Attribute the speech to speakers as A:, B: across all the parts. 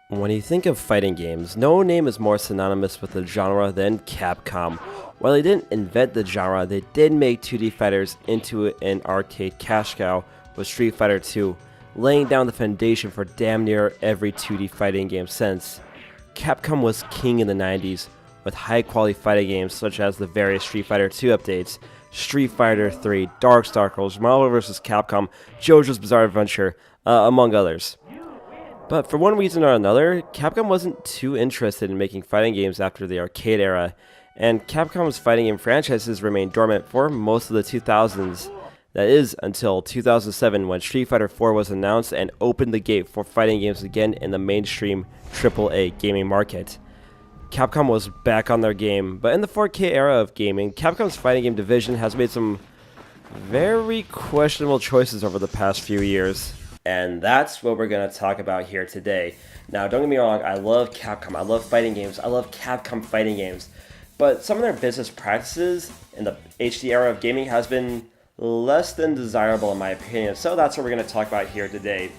A: When you think of fighting games, no name is more synonymous with the genre than Capcom. While they didn't invent the genre, they did make 2D fighters into an arcade cash cow with Street Fighter II, laying down the foundation for damn near every 2D fighting game since. Capcom was king in the 90s, with high-quality fighting games such as the various Street Fighter II updates, Street Fighter III, Darkstalkers, Marvel vs. Capcom, JoJo's Bizarre Adventure, among others. But for one reason or another, Capcom wasn't too interested in making fighting games after the arcade era, and Capcom's fighting game franchises remained dormant for most of the 2000s. That is, until 2007 when Street Fighter IV was announced and opened the gate for fighting games again in the mainstream AAA gaming market. Capcom was back on their game, but in the 4K era of gaming, Capcom's fighting game division has made some very questionable choices over the past few years. And that's what we're going to talk about here today. Now, don't get me wrong, I love Capcom, I love fighting games, I love Capcom fighting games, but some of their business practices in the HD era of gaming has been less than desirable in my opinion, so that's what we're going to talk about here today.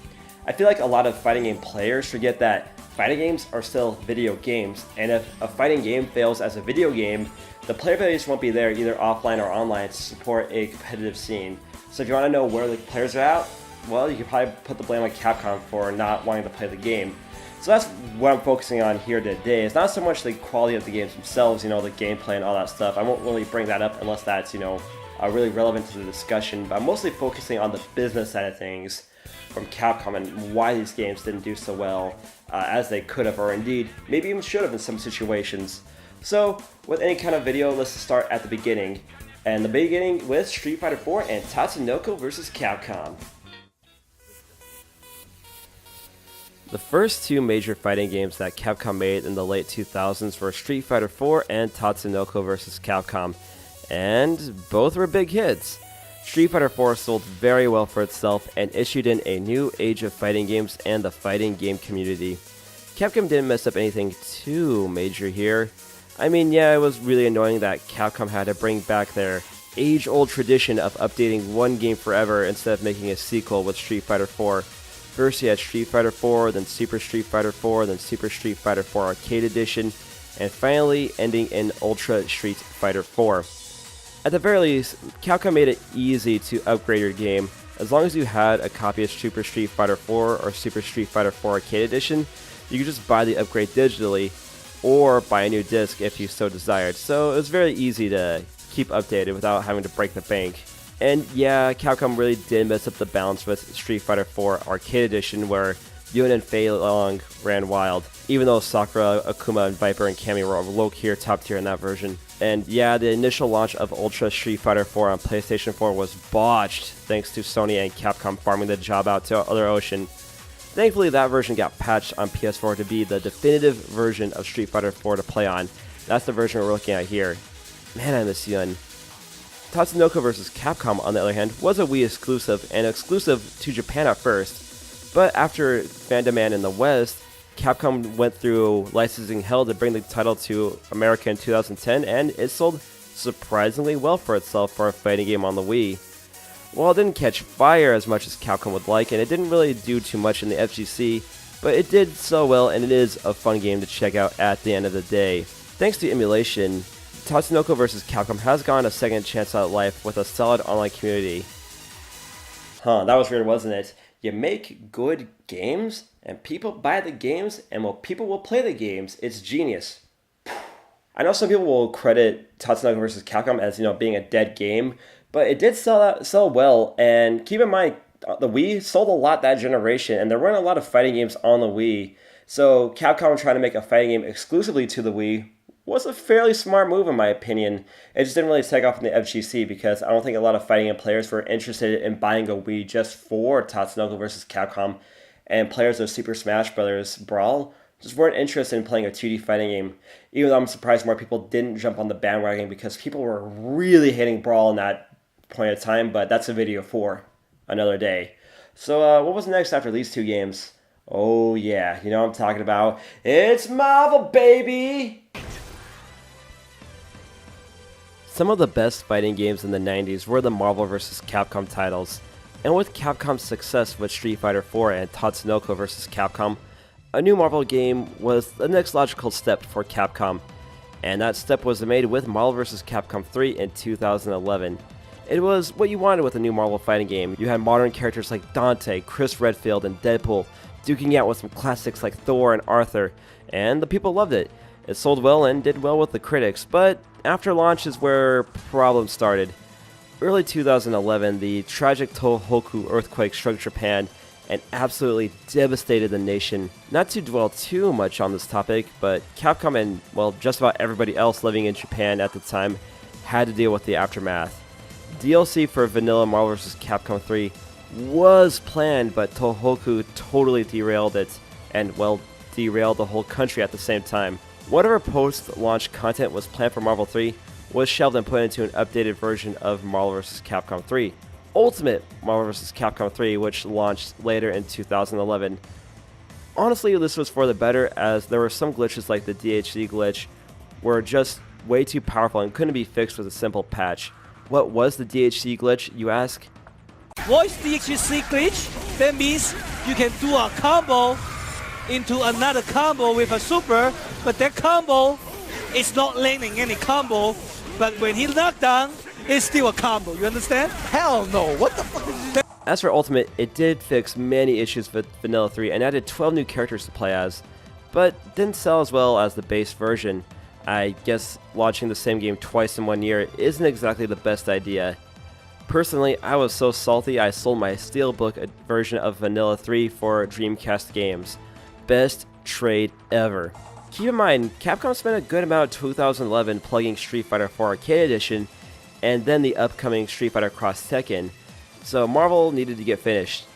A: I feel like a lot of fighting game players forget that fighting games are still video games, and if a fighting game fails as a video game, the player base won't be there either offline or online to support a competitive scene. So if you want to know where the players are at, well, you could probably put the blame on Capcom for not wanting to play the game. So that's what I'm focusing on here today. It's not so much the quality of the games themselves, the gameplay and all that stuff. I won't really bring that up unless that's, really relevant to the discussion. But I'm mostly focusing on the business side of things from Capcom and why these games didn't do so well as they could have, or indeed, maybe even should have in some situations. So, with any kind of video, let's start at the beginning. And the beginning with Street Fighter IV and Tatsunoko vs. Capcom. The first two major fighting games that Capcom made in the late 2000s were Street Fighter IV and Tatsunoko vs. Capcom, and both were big hits. Street Fighter IV sold very well for itself and issued in a new age of fighting games and the fighting game community. Capcom didn't mess up anything too major here. I mean, yeah, it was really annoying that Capcom had to bring back their age-old tradition of updating one game forever instead of making a sequel with Street Fighter IV. First you had Street Fighter IV, then Super Street Fighter IV, then Super Street Fighter IV Arcade Edition, and finally ending in Ultra Street Fighter IV. At the very least, Capcom made it easy to upgrade your game. As long as you had a copy of Super Street Fighter IV or Super Street Fighter IV Arcade Edition, you could just buy the upgrade digitally, or buy a new disc if you so desired. So it was very easy to keep updated without having to break the bank. And yeah, Capcom really did mess up the balance with Street Fighter IV Arcade Edition, where Yun and Fei Long ran wild, even though Sakura, Akuma, and Viper and Cammy were low-tier, top-tier in that version. And yeah, the initial launch of Ultra Street Fighter IV on PlayStation 4 was botched, thanks to Sony and Capcom farming the job out to other ocean. Thankfully, that version got patched on PS4 to be the definitive version of Street Fighter IV to play on. That's the version we're looking at here. Man, I miss Yun. Tatsunoko vs. Capcom, on the other hand, was a Wii exclusive, and exclusive to Japan at first. But after fan-demand in the West, Capcom went through licensing hell to bring the title to America in 2010, and it sold surprisingly well for itself for a fighting game on the Wii. While it didn't catch fire as much as Capcom would like, and it didn't really do too much in the FGC, but it did so well, and it is a fun game to check out at the end of the day. Thanks to emulation, Tatsunoko vs. Capcom has gotten a second chance at life with a solid online community. That was weird, wasn't it? You make good games, and people buy the games, and people will play the games. It's genius. I know some people will credit Tatsunoko vs. Capcom as, being a dead game, but it did sell well, and keep in mind, the Wii sold a lot that generation, and there weren't a lot of fighting games on the Wii. So Capcom trying to make a fighting game exclusively to the Wii was a fairly smart move in my opinion. It just didn't really take off in the FGC because I don't think a lot of fighting game players were interested in buying a Wii just for Tatsunoko vs. Capcom, and players of Super Smash Bros. Brawl just weren't interested in playing a 2D fighting game, even though I'm surprised more people didn't jump on the bandwagon because people were really hating Brawl in that point of time, but that's a video for another day. So what was next after these two games? Oh yeah, you know what I'm talking about. It's Marvel, baby! Some of the best fighting games in the 90s were the Marvel vs. Capcom titles, and with Capcom's success with Street Fighter IV and Tatsunoko vs. Capcom, a new Marvel game was the next logical step for Capcom, and that step was made with Marvel vs. Capcom 3 in 2011. It was what you wanted with a new Marvel fighting game. You had modern characters like Dante, Chris Redfield, and Deadpool duking out with some classics like Thor and Arthur, and the people loved it. It sold well and did well with the critics, but after launch is where problems started. Early 2011, the tragic Tohoku earthquake struck Japan and absolutely devastated the nation. Not to dwell too much on this topic, but Capcom and, well, just about everybody else living in Japan at the time had to deal with the aftermath. DLC for vanilla Marvel vs. Capcom 3 was planned, but Tohoku totally derailed it, and, well, derailed the whole country at the same time. Whatever post-launch content was planned for Marvel 3 was shelved and put into an updated version of Marvel vs. Capcom 3. Ultimate Marvel vs. Capcom 3, which launched later in 2011. Honestly, this was for the better, as there were some glitches like the DHC glitch were just way too powerful and couldn't be fixed with a simple patch. What was the DHC glitch, you ask?
B: What is DHC glitch? That means you can do a combo into another combo with a super, but that combo is not landing any combo, but when he knocked down, it's still a combo, you understand? Hell no, what the fuck is that?
A: As for Ultimate, it did fix many issues with Vanilla 3 and added 12 new characters to play as, but didn't sell as well as the base version. I guess launching the same game twice in 1 year isn't exactly the best idea. Personally, I was so salty I sold my Steelbook version of Vanilla 3 for Dreamcast games. Best trade ever. Keep in mind, Capcom spent a good amount of 2011 plugging Street Fighter 4 Arcade Edition and then the upcoming Street Fighter Cross Tekken, so Marvel needed to get finished.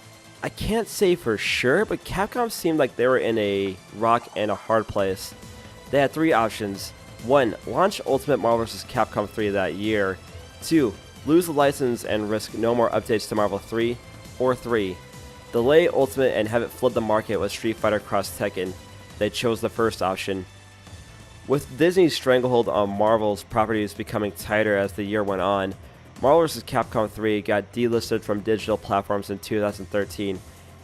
A: I can't say for sure, but Capcom seemed like they were in a rock and a hard place. They had three options. 1. Launch Ultimate Marvel vs. Capcom 3 that year. 2. Lose the license and risk no more updates to Marvel 3. Or 3. Delay Ultimate and have it flood the market with Street Fighter Cross Tekken. They chose the first option. With Disney's stranglehold on Marvel's properties becoming tighter as the year went on, Marvel vs. Capcom 3 got delisted from digital platforms in 2013,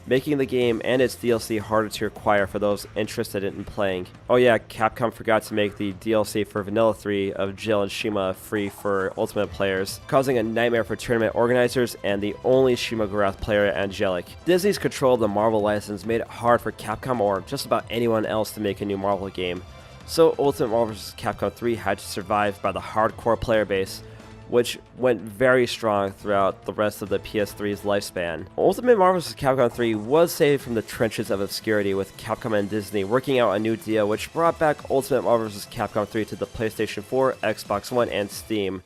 A: making the game and its DLC harder to acquire for those interested in playing. Oh yeah, Capcom forgot to make the DLC for Vanilla 3 of Jill and Shima free for Ultimate players, causing a nightmare for tournament organizers and the only Shima Gorath player, Angelic. Disney's control of the Marvel license made it hard for Capcom or just about anyone else to make a new Marvel game, so Ultimate Marvel vs. Capcom 3 had to survive by the hardcore player base, which went very strong throughout the rest of the PS3's lifespan. Ultimate Marvel vs. Capcom 3 was saved from the trenches of obscurity with Capcom and Disney working out a new deal which brought back Ultimate Marvel vs. Capcom 3 to the PlayStation 4, Xbox One, and Steam.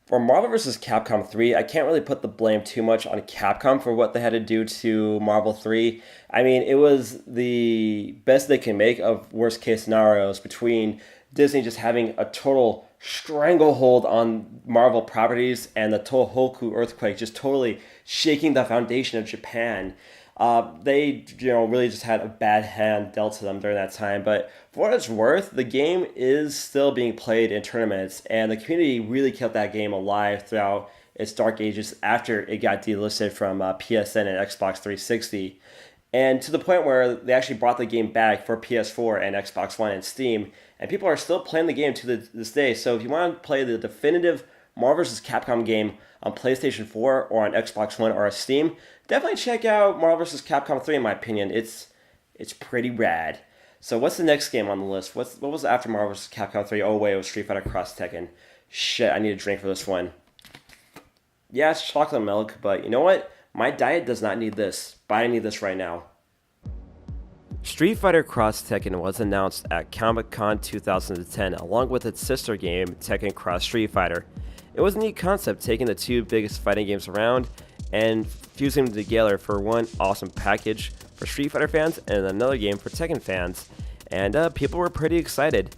A: For Marvel vs. Capcom 3, I can't really put the blame too much on Capcom for what they had to do to Marvel 3. I mean, it was the best they can make of worst case scenarios, between Disney just having a total stranglehold on Marvel properties and the Tohoku earthquake just totally shaking the foundation of Japan. They, really just had a bad hand dealt to them during that time. But for what it's worth, the game is still being played in tournaments, and the community really kept that game alive throughout its dark ages after it got delisted from PSN and Xbox 360. And to the point where they actually brought the game back for PS4 and Xbox One and Steam, and people are still playing the game to this day. So if you want to play the definitive Marvel vs. Capcom game on PlayStation 4 or on Xbox One or Steam, definitely check out Marvel vs. Capcom 3 in my opinion. It's pretty rad. So what's the next game on the list? What was after Marvel vs. Capcom 3? Oh wait, it was Street Fighter Cross Tekken. Shit, I need a drink for this one. Yeah, it's chocolate milk, but you know what? My diet does not need this, but I need this right now. Street Fighter Cross Tekken was announced at Comic-Con 2010 along with its sister game, Tekken Cross Street Fighter. It was a neat concept, taking the two biggest fighting games around and fusing them together for one awesome package for Street Fighter fans and another game for Tekken fans, and people were pretty excited.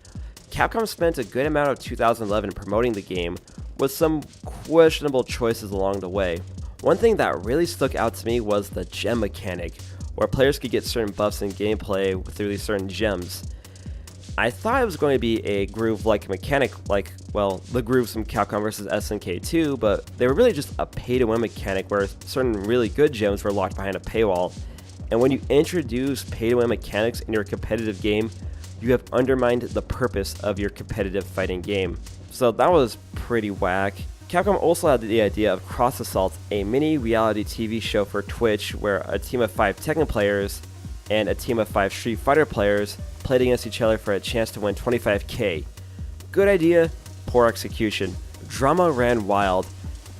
A: Capcom spent a good amount of 2011 promoting the game, with some questionable choices along the way. One thing that really stuck out to me was the gem mechanic, where players could get certain buffs in gameplay through these certain gems. I thought it was going to be a groove-like mechanic like, well, the grooves from Capcom vs. SNK 2, but they were really just a pay-to-win mechanic where certain really good gems were locked behind a paywall. And when you introduce pay-to-win mechanics in your competitive game, you have undermined the purpose of your competitive fighting game. So that was pretty whack. Capcom also had the idea of Cross Assault, a mini reality TV show for Twitch where a team of 5 Tekken players and a team of 5 Street Fighter players played against each other for a chance to win $25K. Good idea, poor execution. Drama ran wild,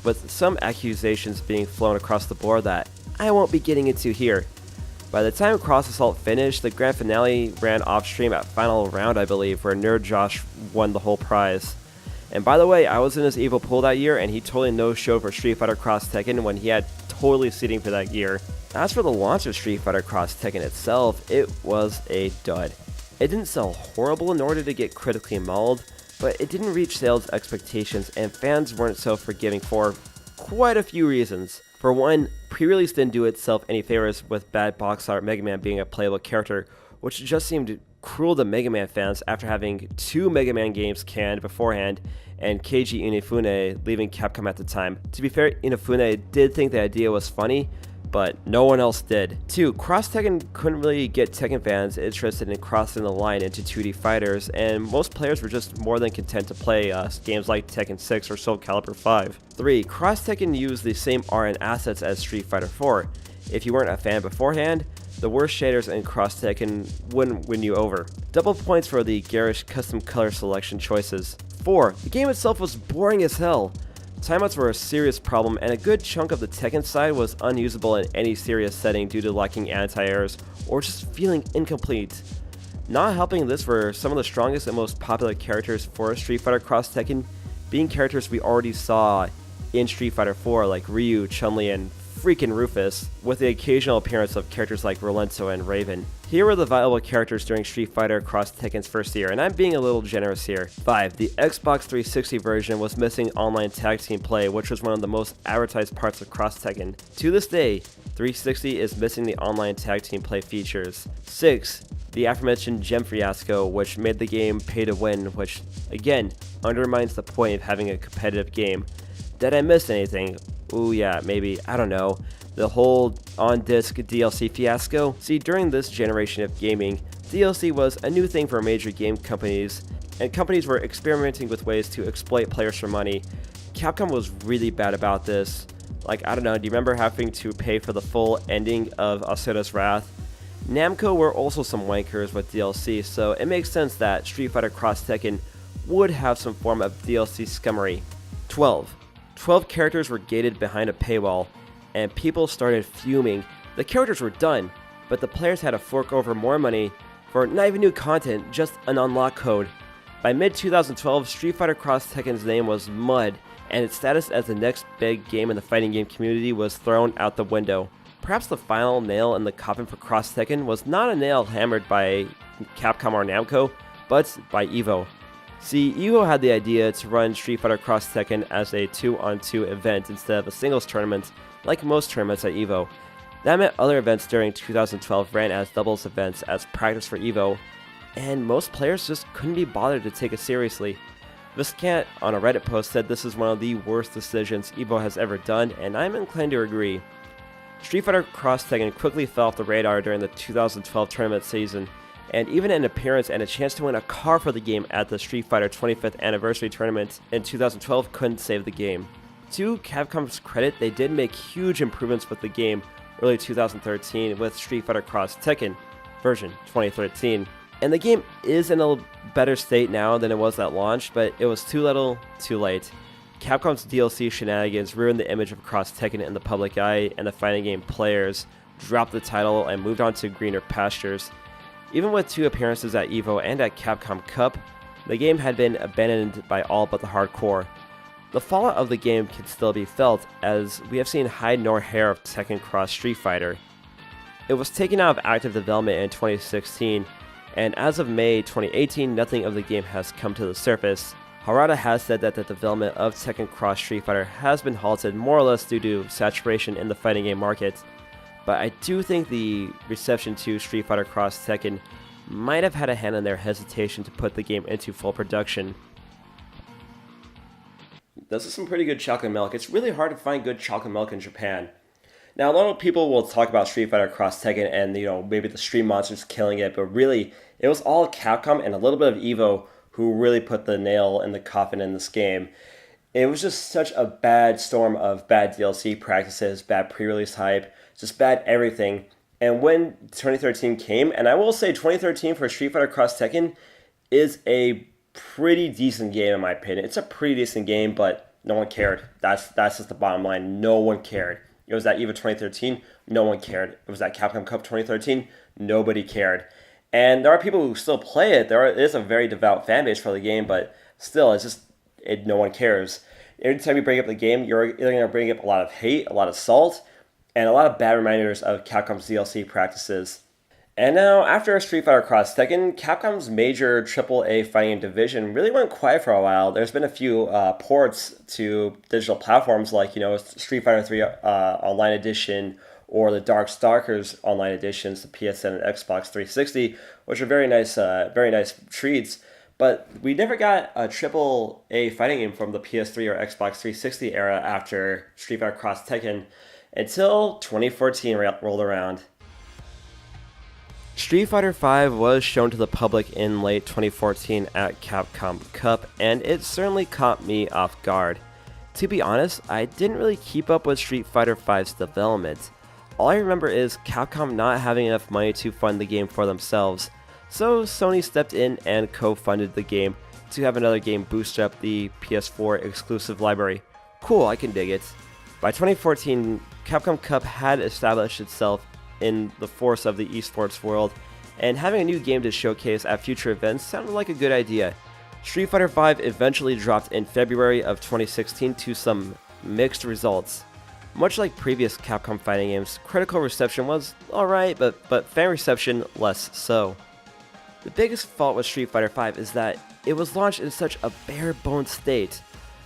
A: with some accusations being flown across the board that I won't be getting into here. By the time Cross Assault finished, the grand finale ran off stream at Final Round, I believe, where Nerd Josh won the whole prize. And by the way, I was in his Evo pool that year, and he totally no-showed for Street Fighter Cross Tekken when he had totally seating for that year. As for the launch of Street Fighter Cross Tekken itself, it was a dud. It didn't sell horrible nor did it get critically mauled, but it didn't reach sales expectations and fans weren't so forgiving for quite a few reasons. For one, pre-release didn't do itself any favors with bad box art Mega Man being a playable character, which just seemed cruel to Mega Man fans after having 2 Mega Man games canned beforehand and Keiji Inafune leaving Capcom at the time. To be fair, Inafune did think the idea was funny, but no one else did. 2. Cross Tekken couldn't really get Tekken fans interested in crossing the line into 2D fighters, and most players were just more than content to play games like Tekken 6 or Soul Calibur 5. 3. Cross Tekken used the same art and assets as Street Fighter 4. If you weren't a fan beforehand, the worst shaders in Cross Tekken wouldn't win you over. Double points for the garish custom color selection choices. 4. The game itself was boring as hell. Timeouts were a serious problem, and a good chunk of the Tekken side was unusable in any serious setting due to lacking anti-airs or just feeling incomplete. Not helping this were some of the strongest and most popular characters for Street Fighter Cross Tekken being characters we already saw in Street Fighter 4 like Ryu, Chun-Li, and freaking Rufus, with the occasional appearance of characters like Rolento and Raven. Here were the viable characters during Street Fighter Cross Tekken's first year, and I'm being a little generous here. 5. The Xbox 360 version was missing online tag team play, which was one of the most advertised parts of Cross Tekken. To this day, 360 is missing the online tag team play features. 6. The aforementioned gem fiasco, which made the game pay to win, which, again, undermines the point of having a competitive game. Did I miss anything? Ooh yeah, maybe, I don't know. The whole on-disc DLC fiasco? See, during this generation of gaming, DLC was a new thing for major game companies, and companies were experimenting with ways to exploit players for money. Capcom was really bad about this. Like, I don't know, do you remember having to pay for the full ending of Asura's Wrath? Namco were also some wankers with DLC, so it makes sense that Street Fighter Cross Tekken would have some form of DLC scummery. 12. 12 characters were gated behind a paywall, and people started fuming. The characters were done, but the players had to fork over more money for not even new content, just an unlock code. By mid-2012, Street Fighter Cross Tekken's name was mud, and its status as the next big game in the fighting game community was thrown out the window. Perhaps the final nail in the coffin for Cross Tekken was not a nail hammered by Capcom or Namco, but by EVO. See, EVO had the idea to run Street Fighter Cross Tekken as a 2-on-2 event instead of a singles tournament, like most tournaments at EVO. That meant other events during 2012 ran as doubles events as practice for EVO, and most players just couldn't be bothered to take it seriously. Viscant on a Reddit post said this is one of the worst decisions EVO has ever done, and I'm inclined to agree. Street Fighter Cross Tekken quickly fell off the radar during the 2012 tournament season, and even an appearance and a chance to win a car for the game at the Street Fighter 25th Anniversary Tournament in 2012 couldn't save the game. To Capcom's credit, they did make huge improvements with the game early 2013 with Street Fighter Cross Tekken version 2013. And the game is in a better state now than it was at launch, but it was too little, too late. Capcom's DLC shenanigans ruined the image of Cross Tekken in the public eye, and the fighting game players dropped the title and moved on to greener pastures. Even with 2 appearances at EVO and at Capcom Cup, the game had been abandoned by all but the hardcore. The fallout of the game can still be felt, as we have seen hide nor hair of Tekken Cross Street Fighter. It was taken out of active development in 2016, and as of May 2018, nothing of the game has come to the surface. Harada has said that the development of Tekken Cross Street Fighter has been halted more or less due to saturation in the fighting game market, but I do think the reception to Street Fighter Cross Tekken might have had a hand in their hesitation to put the game into full production. This is some pretty good chocolate milk. It's really hard to find good chocolate milk in Japan. Now, a lot of people will talk about Street Fighter Cross Tekken and, maybe the Stream Monsters killing it, but really, it was all Capcom and a little bit of Evo who really put the nail in the coffin in this game. It was just such a bad storm of bad DLC practices, bad pre-release hype, just bad everything. And when 2013 came, and I will say 2013 for Street Fighter Cross Tekken is a pretty decent game in my opinion. It's a pretty decent game, but no one cared. That's just the bottom line. No one cared. It was at EVO 2013, no one cared. It was at Capcom Cup 2013, nobody cared. And there are people who still play it. There is a very devout fan base for the game, but still, no one cares. Every time you bring up the game, you're either going to bring up a lot of hate, a lot of salt, and a lot of bad reminders of Capcom's DLC practices. And now, after Street Fighter Cross Tekken, Capcom's major AAA fighting game division really went quiet for a while. There's been a few ports to digital platforms like, Street Fighter 3 Online Edition or the Darkstalkers Online Editions, the PSN and Xbox 360, which are very nice treats. But we never got a AAA fighting game from the PS3 or Xbox 360 era after Street Fighter Cross Tekken until 2014 rolled around. Street Fighter V was shown to the public in late 2014 at Capcom Cup, and it certainly caught me off guard. To be honest, I didn't really keep up with Street Fighter V's development. All I remember is Capcom not having enough money to fund the game for themselves, so Sony stepped in and co-funded the game to have another game boost up the PS4 exclusive library. Cool, I can dig it. By 2014, Capcom Cup had established itself in the force of the esports world, and having a new game to showcase at future events sounded like a good idea. Street Fighter V eventually dropped in February of 2016 to some mixed results. Much like previous Capcom fighting games, critical reception was alright, but fan reception less so. The biggest fault with Street Fighter V is that it was launched in such a bare-bones state.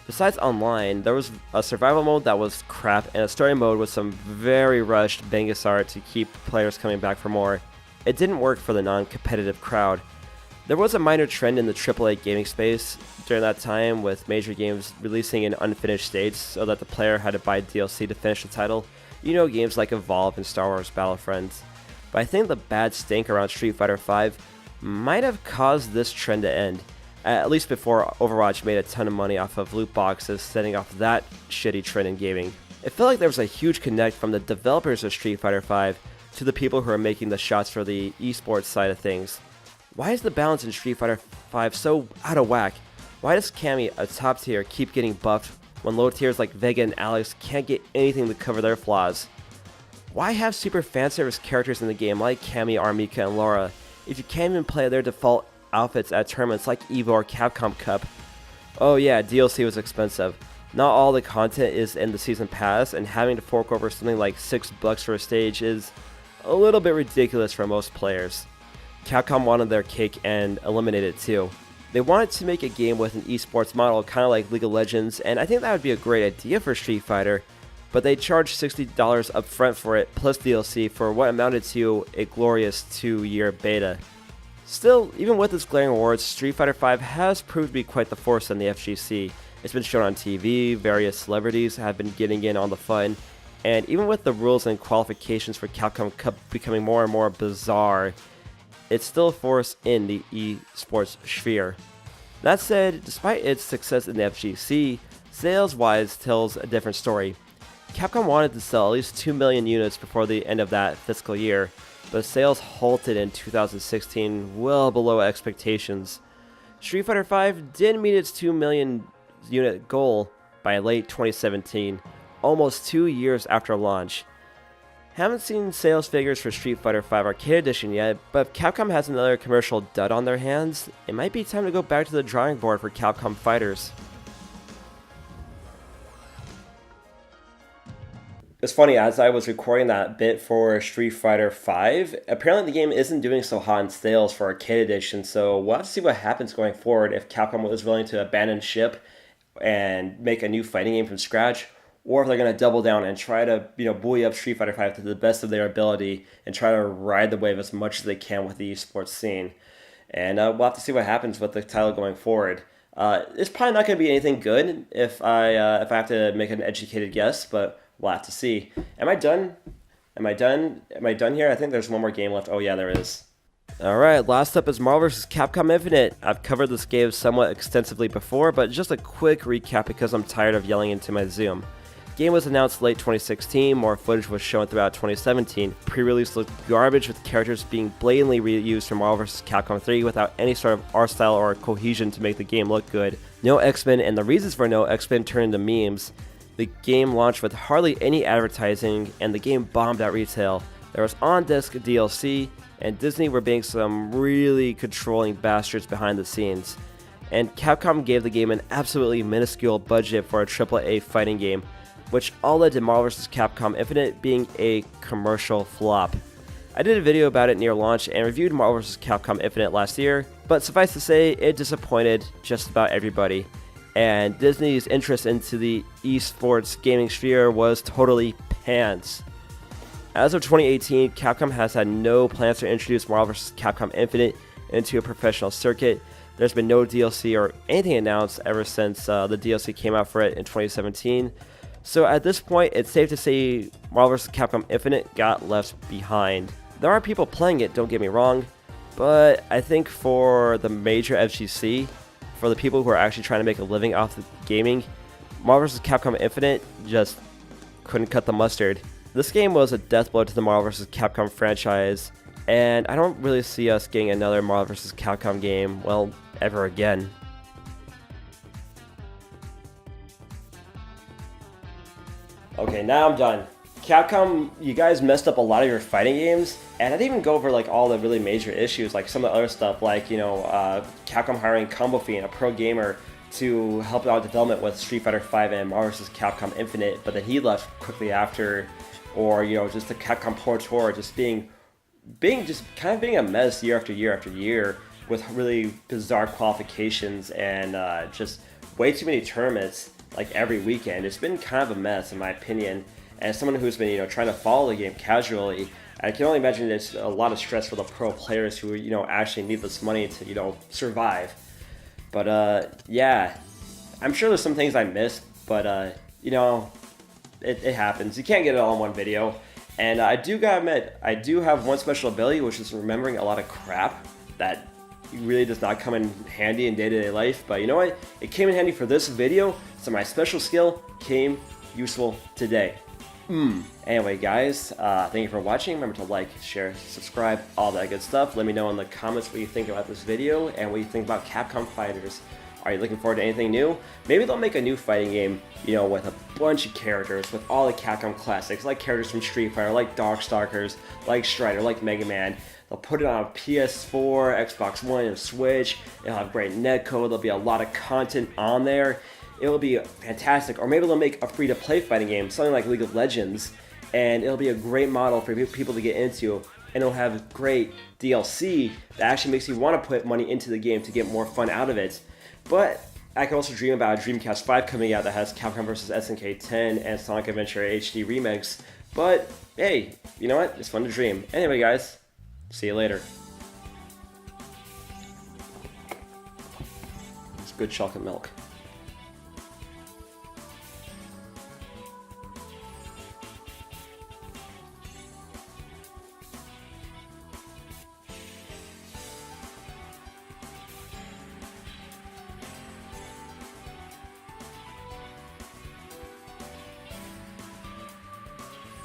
A: Besides online, there was a survival mode that was crap and a story mode with some very rushed Bengus art to keep players coming back for more. It didn't work for the non-competitive crowd. There was a minor trend in the AAA gaming space during that time, with major games releasing in unfinished states so that the player had to buy DLC to finish the title. Games like Evolve and Star Wars Battlefront. But I think the bad stink around Street Fighter V might have caused this trend to end. At least before Overwatch made a ton of money off of loot boxes, setting off that shitty trend in gaming. It felt like there was a huge connect from the developers of Street Fighter V to the people who are making the shots for the esports side of things. Why is the balance in Street Fighter V so out of whack? Why does Cammy, a top tier, keep getting buffed when low tiers like Vega and Alex can't get anything to cover their flaws? Why have super fanservice characters in the game like Cammy, Armika, and Laura if you can't even play their default outfits at tournaments like EVO or Capcom Cup? Oh yeah, DLC was expensive. Not all the content is in the season pass, and having to fork over something like $6 for a stage is a little bit ridiculous for most players. Capcom wanted their cake and eliminated it too. They wanted to make a game with an esports model kind of like League of Legends, and I think that would be a great idea for Street Fighter, but they charged $60 up front for it plus DLC for what amounted to a glorious 2-year beta. Still, even with its glaring awards, Street Fighter V has proved to be quite the force in the FGC. It's been shown on TV, various celebrities have been getting in on the fun, and even with the rules and qualifications for Capcom Cup becoming more and more bizarre, it's still a force in the esports sphere. That said, despite its success in the FGC, sales-wise tells a different story. Capcom wanted to sell at least 2 million units before the end of that fiscal year, but sales halted in 2016, well below expectations. Street Fighter V did meet its 2 million unit goal by late 2017, almost 2 years after launch. Haven't seen sales figures for Street Fighter V Arcade Edition yet, but if Capcom has another commercial dud on their hands, it might be time to go back to the drawing board for Capcom fighters. It's funny, as I was recording that bit for Street Fighter V, apparently the game isn't doing so hot in sales for Arcade Edition, so we'll have to see what happens going forward if Capcom is willing to abandon ship and make a new fighting game from scratch, or if they're going to double down and try to, buoy up Street Fighter V to the best of their ability and try to ride the wave as much as they can with the esports scene. And we'll have to see what happens with the title going forward. It's probably not going to be anything good if I have to make an educated guess, but we'll have to see. Am I done? Am I done? Am I done here? I think there's one more game left. Oh yeah, there is. Alright, last up is Marvel vs. Capcom Infinite. I've covered this game somewhat extensively before, but just a quick recap because I'm tired of yelling into my Zoom. Game was announced late 2016, more footage was shown throughout 2017. Pre-release looked garbage with characters being blatantly reused from Marvel vs. Capcom 3 without any sort of art style or cohesion to make the game look good. No X-Men, and the reasons for no X-Men turned into memes. The game launched with hardly any advertising, and the game bombed at retail. There was on-disc DLC, and Disney were being some really controlling bastards behind the scenes. And Capcom gave the game an absolutely minuscule budget for a AAA fighting game, which all led to Marvel vs. Capcom Infinite being a commercial flop. I did a video about it near launch and reviewed Marvel vs. Capcom Infinite last year, but suffice to say, it disappointed just about everybody, and Disney's interest into the esports gaming sphere was totally pants. As of 2018, Capcom has had no plans to introduce Marvel vs. Capcom Infinite into a professional circuit. There's been no DLC or anything announced ever since the DLC came out for it in 2017. So at this point, it's safe to say Marvel vs. Capcom Infinite got left behind. There are people playing it, don't get me wrong, but I think for the major FGC, for the people who are actually trying to make a living off the gaming, Marvel vs. Capcom Infinite just couldn't cut the mustard. This game was a death blow to the Marvel vs. Capcom franchise, and I don't really see us getting another Marvel vs. Capcom game, well, ever again. Okay, now I'm done. Capcom, you guys messed up a lot of your fighting games, and I didn't even go over like all the really major issues, like some of the other stuff, like Capcom hiring Combo Fiend, a pro gamer, to help out development with Street Fighter V and Marvel vs. Capcom Infinite, but then he left quickly after, or just the Capcom Pro Tour just being a mess year after year after year with really bizarre qualifications and just way too many tournaments like every weekend. It's been kind of a mess in my opinion. And as someone who's been trying to follow the game casually, I can only imagine it's a lot of stress for the pro players who actually need this money to survive. But yeah, I'm sure there's some things I missed, but it happens. You can't get it all in one video. And I do gotta admit, I do have one special ability, which is remembering a lot of crap that really does not come in handy in day-to-day life. But you know what? It came in handy for this video, so my special skill came useful today. Anyway, guys, thank you for watching. Remember to like, share, subscribe, all that good stuff. Let me know in the comments what you think about this video and what you think about Capcom Fighters. Are you looking forward to anything new? Maybe they'll make a new fighting game, with a bunch of characters, with all the Capcom classics, like characters from Street Fighter, like Darkstalkers, like Strider, like Mega Man. They'll put it on PS4, Xbox One, and Switch. It'll have great netcode. There'll be a lot of content on there. It'll be fantastic. Or maybe they'll make a free-to-play fighting game, something like League of Legends, and it'll be a great model for people to get into. And it'll have great DLC that actually makes you want to put money into the game to get more fun out of it. But I can also dream about a Dreamcast 5 coming out that has Capcom vs. SNK 10 and Sonic Adventure HD remix. But hey, you know what? It's fun to dream. Anyway, guys, see you later. It's good chocolate milk.